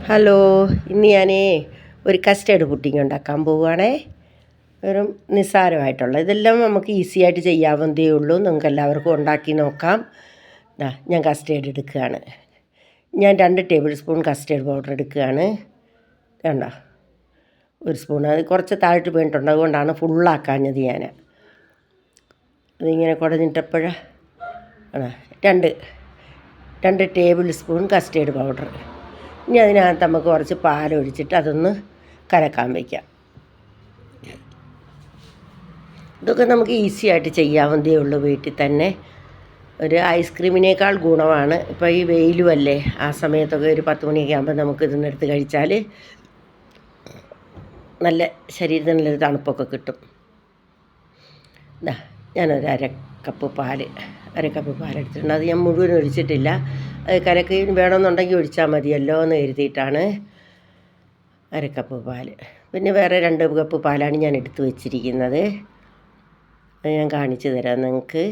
Hello, ഇന്ന് ഞാൻ ഒരു കസ്റ്റേർഡ് പുഡിംഗ് ഉണ്ടാക്കാൻ പോവുകയാണേ. വെറും നിസ്സാരമായിട്ടുള്ള ഇതെല്ലാം നമുക്ക് ഈസി ആയിട്ട് ചെയ്യാവുന്നതേ ഉള്ളൂ. നിങ്ങൾക്ക് എല്ലാവർക്കും ഉണ്ടാക്കി നോക്കാം. ഞാൻ കസ്റ്റേർഡ് എടുക്കുകയാണ്. ഞാൻ 2 ടേബിൾ സ്പൂൺ കസ്റ്റേർഡ് പൗഡർ എടുക്കുകയാണ്. വേണ്ട, ഒരു സ്പൂൺ, അത് കുറച്ച് താഴ്ത്ത് വീണിട്ടുണ്ട്, അതുകൊണ്ടാണ് ഫുള്ളാക്കാഞ്ഞത്. അതിങ്ങനെ കുടഞ്ഞിട്ടപ്പോഴ രണ്ട് ടേബിൾ സ്പൂൺ കസ്റ്റേർഡ് പൗഡർ. ഇനി അതിനകത്ത് നമുക്ക് കുറച്ച് പാലൊഴിച്ചിട്ട് അതൊന്ന് കലക്കാൻ വയ്ക്കാം. ഇതൊക്കെ നമുക്ക് ഈസി ആയിട്ട് ചെയ്യാവുന്നതേ ഉള്ളൂ വീട്ടിൽ തന്നെ. ഒരു ഐസ്ക്രീമിനേക്കാൾ ഗുണമാണ്. ഇപ്പോൾ ഈ വെയിലും അല്ലേ, ആ സമയത്തൊക്കെ ഒരു 10 മണിയൊക്കെ ആകുമ്പോൾ നമുക്ക് ഇതിനെടുത്ത് കഴിച്ചാൽ നല്ല ശരീരത്തിന് നല്ലൊരു തണുപ്പൊക്കെ കിട്ടും. ഞാനൊരു അരക്കപ്പ് പാലെടുത്തിട്ടുണ്ട്. അത് ഞാൻ മുഴുവൻ ഒഴിച്ചിട്ടില്ല. അത് കലക്കി വേണമെന്നുണ്ടെങ്കിൽ ഒഴിച്ചാൽ മതിയല്ലോ എന്ന് കരുതിയിട്ടാണ്. അരക്കപ്പ് പാല്. പിന്നെ വേറെ 2 കപ്പ് പാലാണ് ഞാൻ എടുത്ത് വെച്ചിരിക്കുന്നത്. അത് ഞാൻ കാണിച്ചു തരാം നിങ്ങൾക്ക്.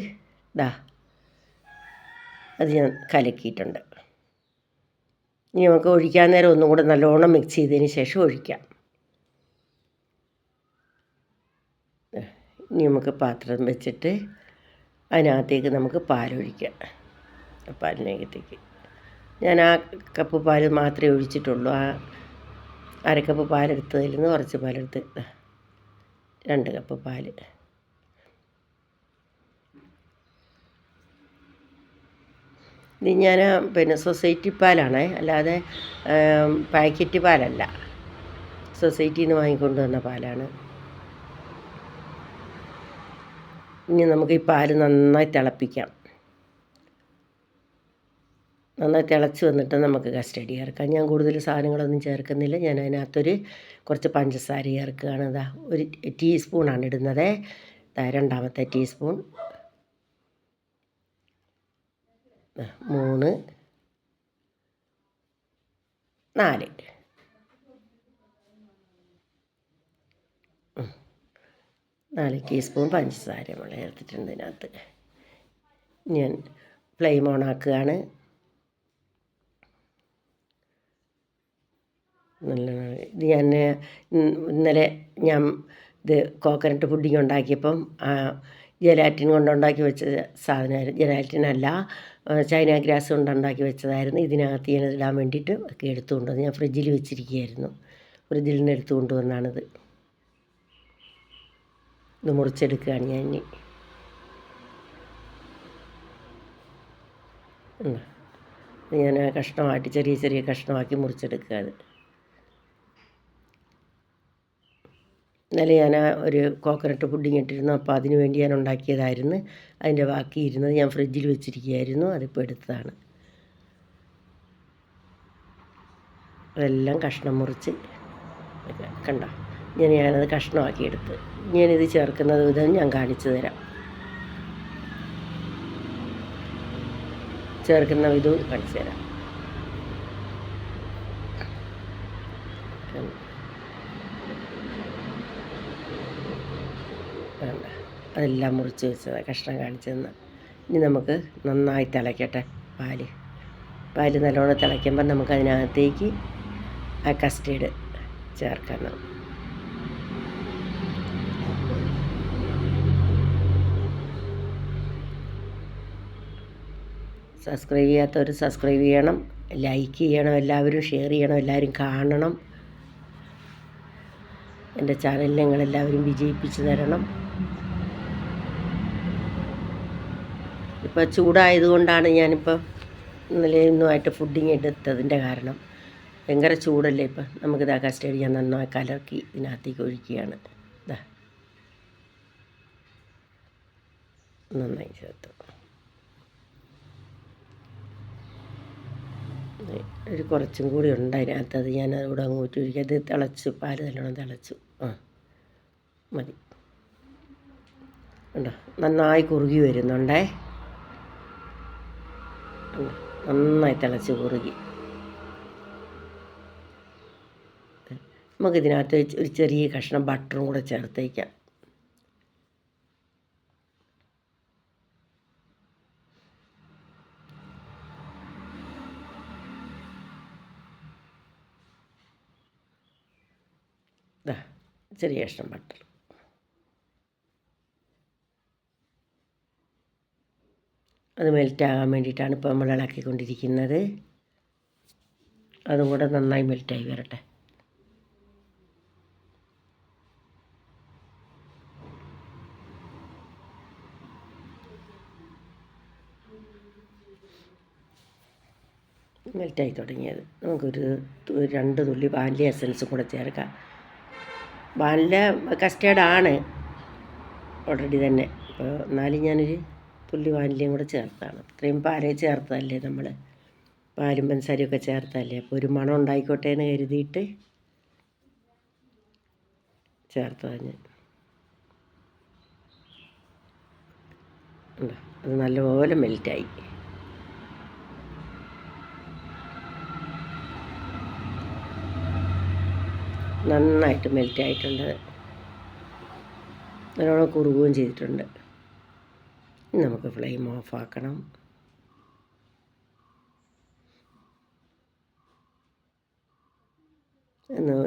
അത് ഞാൻ കലക്കിയിട്ടുണ്ട്. ഇനി നമുക്ക് ഒഴിക്കാൻ നേരം ഒന്നും കൂടെ നല്ലോണം മിക്സ് ചെയ്തതിന് ശേഷം ഒഴിക്കാം. ഇനി നമുക്ക് പാത്രം വെച്ചിട്ട് അതിനകത്തേക്ക് നമുക്ക് പാലൊഴിക്കാം. പാലിനകത്തേക്ക് ഞാൻ ആ കപ്പ് പാൽ മാത്രമേ ഒഴിച്ചിട്ടുള്ളൂ. ആ അരക്കപ്പ് പാലെടുത്തതിൽ നിന്ന് കുറച്ച് പാലെടുത്ത് 2 കപ്പ് പാൽ. ഇത് ഞാൻ സൊസൈറ്റി പാലാണ്, അല്ലാതെ പാക്കറ്റ് പാലല്ല. സൊസൈറ്റിയിൽ നിന്ന് വാങ്ങിക്കൊണ്ട് വന്ന പാലാണ്. ഇനി നമുക്ക് ഈ പാൽ നന്നായി തിളപ്പിക്കാം. നന്നായി തിളച്ച് വന്നിട്ട് നമുക്ക് കസ്റ്റഡി ചേർക്കാം. ഞാൻ കൂടുതൽ സാധനങ്ങളൊന്നും ചേർക്കുന്നില്ല. ഞാൻ അതിനകത്തൊരു കുറച്ച് പഞ്ചസാര ചേർക്കുകയാണ്. 1 ടീസ്പൂണാണ് ഇടുന്നത്. 2ാമത്തെ ടീസ്പൂൺ, 3, 4 ടീസ്പൂൺ പഞ്ചസാര നമ്മൾ ചേർത്തിട്ടുണ്ട് ഇതിനകത്ത്. ഞാൻ ഫ്ലെയിം ഓൺ ആക്കുകയാണ്. ഇത് ഇന്നലെ ഞാൻ കോക്കനട്ട് പുഡിംഗ് ഉണ്ടാക്കിയപ്പം ജലാറ്റിൻ കൊണ്ടുണ്ടാക്കി വെച്ച സാധനമായിരുന്നു. ജലാറ്റിനല്ല, ചൈന ഗ്രാസ് കൊണ്ടുണ്ടാക്കി വെച്ചതായിരുന്നു. ഇതിനകത്ത് ഞാനിടാൻ വേണ്ടിയിട്ട് ഒക്കെ എടുത്തുകൊണ്ട് വന്ന് ഞാൻ ഫ്രിഡ്ജിൽ വെച്ചിരിക്കുകയായിരുന്നു. ഫ്രിഡ്ജിൽ നിന്ന് എടുത്തുകൊണ്ട് വന്നാണിത്. ഇത് മുറിച്ചെടുക്കുകയാണ് ഞാൻ. ഇനി ഞാൻ കഷ്ണമായിട്ട് ചെറിയ കഷ്ണമാക്കി മുറിച്ചെടുക്കുക. അത് ഇന്നലെ ഞാൻ ഒരു കോക്കനട്ട് പുഡിംഗ് ഇട്ടിരുന്നു. അപ്പോൾ അതിന് വേണ്ടി ഞാൻ ഉണ്ടാക്കിയതായിരുന്നു. അതിൻ്റെ ബാക്കി ഇരുന്നത് ഞാൻ ഫ്രിഡ്ജിൽ വെച്ചിരിക്കുകയായിരുന്നു. അതിപ്പോൾ എടുത്തതാണ്. അതെല്ലാം കഷ്ണം മുറിച്ച് കണ്ട. ഞാനത് കഷ്ണമാക്കി എടുത്ത് ഞാനിത് ചേർക്കുന്നത് വിധം ഞാൻ കാണിച്ചു തരാം. ചേർക്കുന്ന വിധവും കാണിച്ചു തരാം. അതെല്ലാം മുറിച്ച് വെച്ചത് കഷ്ണം കാണിച്ചെന്ന്. ഇനി നമുക്ക് നന്നായി തിളയ്ക്കട്ടെ പാല് നല്ലോണം തിളയ്ക്കുമ്പം നമുക്ക് അതിനകത്തേക്ക് ആ കസ്റ്റേർഡ് ചേർക്കണം. സബ്സ്ക്രൈബ് ചെയ്യാത്തവർ സബ്സ്ക്രൈബ് ചെയ്യണം, ലൈക്ക് ചെയ്യണം, എല്ലാവരും ഷെയർ ചെയ്യണം, എല്ലാവരും കാണണം. എൻ്റെ ചാനൽ നിങ്ങളെല്ലാവരും വിജയിപ്പിച്ച് തരണം. ഇപ്പോൾ ചൂടായതുകൊണ്ടാണ് ഞാനിപ്പോൾ ഇന്നലെ ഇന്നുമായിട്ട് ഫുഡിങ് എടുത്തതിൻ്റെ കാരണം. ഭയങ്കര ചൂടല്ലേ ഇപ്പം. നമുക്കിത് കസ്റ്റേർഡ് ഞാൻ നന്നായി കലക്കി ഇതിനകത്തേക്ക് ഒഴിക്കുകയാണ്. നന്നായി ചേർത്തു. ഒരു കുറച്ചും കൂടി ഉണ്ട് അതിനകത്ത്. അത് ഞാൻ അതുകൂടെ അങ്ങോട്ട് ഒഴിക്കുക. അത് തിളച്ചു, പാല് നല്ലോണം തിളച്ചു. മതി. ഉണ്ടോ, നന്നായി കുറുകി വരുന്നുണ്ടേ. നന്നായി തിളച്ച് കുറുകി. നമുക്കിതിനകത്ത് ഒരു ചെറിയ കഷ്ണം ബട്ടറും കൂടെ ചേർത്തേക്കാം. ഇതാ ചെറിയ കഷ്ണം ബട്ടർ. അത് മെൽറ്റാകാൻ വേണ്ടിയിട്ടാണ് ഇപ്പോൾ നമ്മൾ ഇളക്കിക്കൊണ്ടിരിക്കുന്നത്. അതും കൂടെ നന്നായി മെൽറ്റായി വരട്ടെ. മെൽറ്റായി തുടങ്ങിയത് നമുക്കൊരു 2 തുള്ളി വാനില എസൻസും കൂടെ ചേർക്കാം. വാനില കസ്റ്റേർഡാണ് ഓൾറെഡി തന്നെ, അപ്പോൾ എന്നാലും ഞാനൊരു തുള്ളി വാനിലയും കൂടെ ചേർത്താണ്. ഇത്രയും പാല് ചേർത്തതല്ലേ നമ്മൾ, പാലും പഞ്ചസാരയൊക്കെ ചേർത്തതല്ലേ, അപ്പോൾ ഒരു മണം ഉണ്ടായിക്കോട്ടെ എന്ന് കരുതിയിട്ട് ചേർത്തതാണ് ഞാൻ. അത് നല്ലപോലെ മെൽറ്റായി. നന്നായിട്ട് മെൽറ്റായിട്ടുണ്ട്, നല്ലോണം കുറുകുകയും ചെയ്തിട്ടുണ്ട്. ഇനി നമുക്ക് ഫ്ലെയിം ഓഫാക്കണം.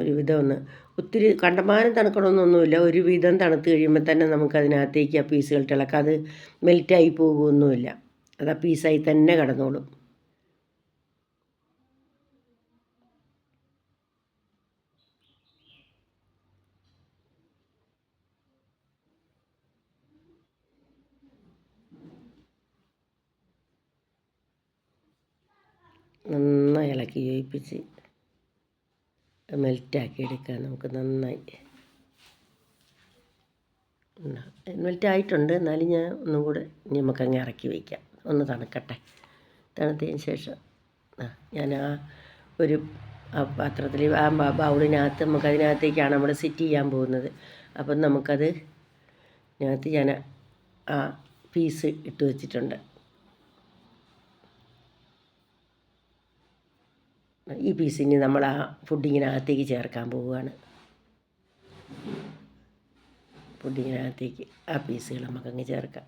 ഒരുവിധം ഒത്തിരി കണ്ടമാനം തണുക്കണമെന്നൊന്നുമില്ല. ഒരുവിധം തണുത്ത് കഴിയുമ്പോൾ തന്നെ നമുക്കതിനകത്തേക്ക് ആ പീസുകൾ ഇളക്കാം. അത് മെൽറ്റായി പോകുമൊന്നുമില്ല, അത് ആ പീസായി തന്നെ കിടന്നോളും. നന്നായി ഇളക്കി യോജിപ്പിച്ച് മെൽറ്റാക്കി എടുക്കാൻ നമുക്ക് നന്നായി. മെൽറ്റായിട്ടുണ്ട്, എന്നാലും ഞാൻ ഒന്നും കൂടെ നമുക്കങ്ങ് ഇറക്കി വയ്ക്കാം, ഒന്ന് തണുക്കട്ടെ. തണുത്തതിന് ശേഷം ഞാൻ ഒരു പാത്രത്തിൽ ബൗളിനകത്ത് നമുക്കതിനകത്തേക്കാണ് നമ്മൾ സെറ്റ് ചെയ്യാൻ പോകുന്നത്. അപ്പം നമുക്കത് ഇതിനകത്ത് ഞാൻ ആ പീസ് ഇട്ട് വെച്ചിട്ടുണ്ട്. ഈ പീസിന് നമ്മൾ ആ പുഡിങ്ങിനകത്തേക്ക് ചേർക്കാൻ പോവുകയാണ്. പുഡിങ്ങിനകത്തേക്ക് ആ പീസുകൾ നമുക്കങ്ങ് ചേർക്കാം.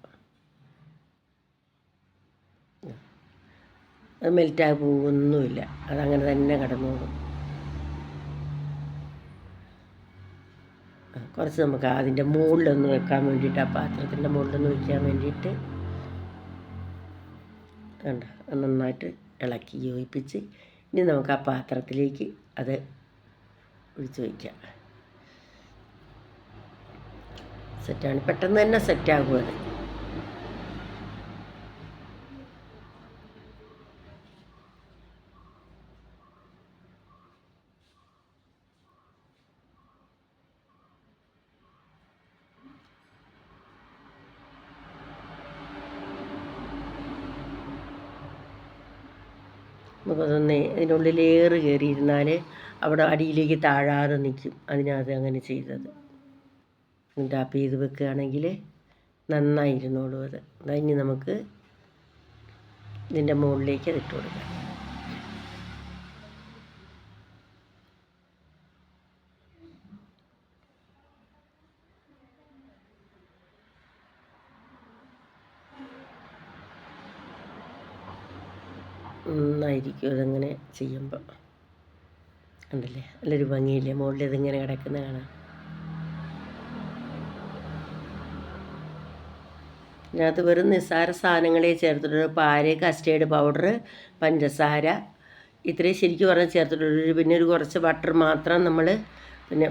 അത് മെൽറ്റായി പോകുമൊന്നുമില്ല, അതങ്ങനെ തന്നെ കിടന്നോളും. കുറച്ച് നമുക്ക് അതിൻ്റെ മുകളിലൊന്ന് വെക്കാൻ വേണ്ടിയിട്ട്, ആ പാത്രത്തിൻ്റെ മുകളിലൊന്ന് വയ്ക്കാൻ വേണ്ടിയിട്ട് കണ്ടോ, നന്നായിട്ട് ഇളക്കി യോജിപ്പിച്ച് ഇനി നമുക്ക് ആ പാത്രത്തിലേക്ക് അത് ഒഴിച്ച് വയ്ക്കാം. സെറ്റാണ്, പെട്ടെന്ന് തന്നെ സെറ്റാകും അത്. നമുക്കതൊന്ന് അതിനുള്ളിൽ ഏറ് കയറിയിരുന്നാൽ അവിടെ അടിയിലേക്ക് താഴാതെ നിൽക്കും. അതിനകത്ത് അങ്ങനെ ചെയ്തത് ടാപ്പ് ചെയ്ത് വെക്കുകയാണെങ്കിൽ നന്നായിരുന്നോളൂ. അത് ഇനി നമുക്ക് ഇതിൻ്റെ മുകളിലേക്ക് അതിട്ട് കൊടുക്കാം. നന്നായിരിക്കും അതങ്ങനെ ചെയ്യുമ്പോൾ. ഉണ്ടല്ലേ, നല്ലൊരു ഭംഗിയില്ലേ മുകളിൽ ഇതിങ്ങനെ കിടക്കുന്ന കാണാൻ. ഇതിനകത്ത് വെറും നിസ്സാര സാധനങ്ങളെ ചേർത്തിട്ടുള്ളൂ. പാല്, കസ്റ്റേർഡ് പൗഡർ, പഞ്ചസാര, ഇത്രയും ശരിക്കും പറഞ്ഞാൽ ചേർത്തിട്ടുള്ളൂ. പിന്നെ ഒരു കുറച്ച് ബട്ടർ മാത്രം നമ്മൾ, പിന്നെ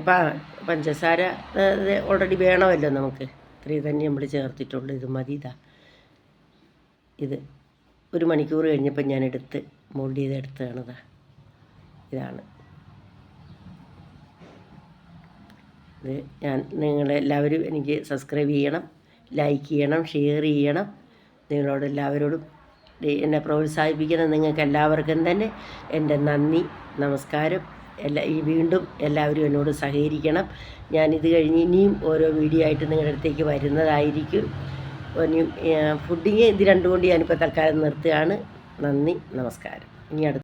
പഞ്ചസാര ഓൾറെഡി വേണമല്ലോ നമുക്ക്, ഇത്രയും തന്നെ നമ്മൾ ചേർത്തിട്ടുള്ളൂ. ഇത് മതി. ഇത് 1 മണിക്കൂർ കഴിഞ്ഞപ്പോൾ ഞാൻ മോൾഡ് ചെയ്തെടുത്തതാണിതാ. ഇതാണ് ഇത്. നിങ്ങളെല്ലാവരും എനിക്ക് സബ്സ്ക്രൈബ് ചെയ്യണം, ലൈക്ക് ചെയ്യണം, ഷെയർ ചെയ്യണം. നിങ്ങളോടെല്ലാവരോടും എന്നെ പ്രോത്സാഹിപ്പിക്കണം. നിങ്ങൾക്ക് എല്ലാവർക്കും തന്നെ എൻ്റെ നന്ദി, നമസ്കാരം. വീണ്ടും എല്ലാവരും എന്നോട് സഹകരിക്കണം. ഞാനിത് കഴിഞ്ഞ് ഇനിയും ഓരോ വീഡിയോ ആയിട്ട് നിങ്ങളുടെ അടുത്തേക്ക് വരുന്നതായിരിക്കും. ഇനിയും ഫുഡിങ് ഇത് രണ്ടും കൊണ്ട് ഞാനിപ്പോൾ തൽക്കാലം നിർത്തുകയാണ്. നന്ദി, നമസ്കാരം. ഇനി അടുത്ത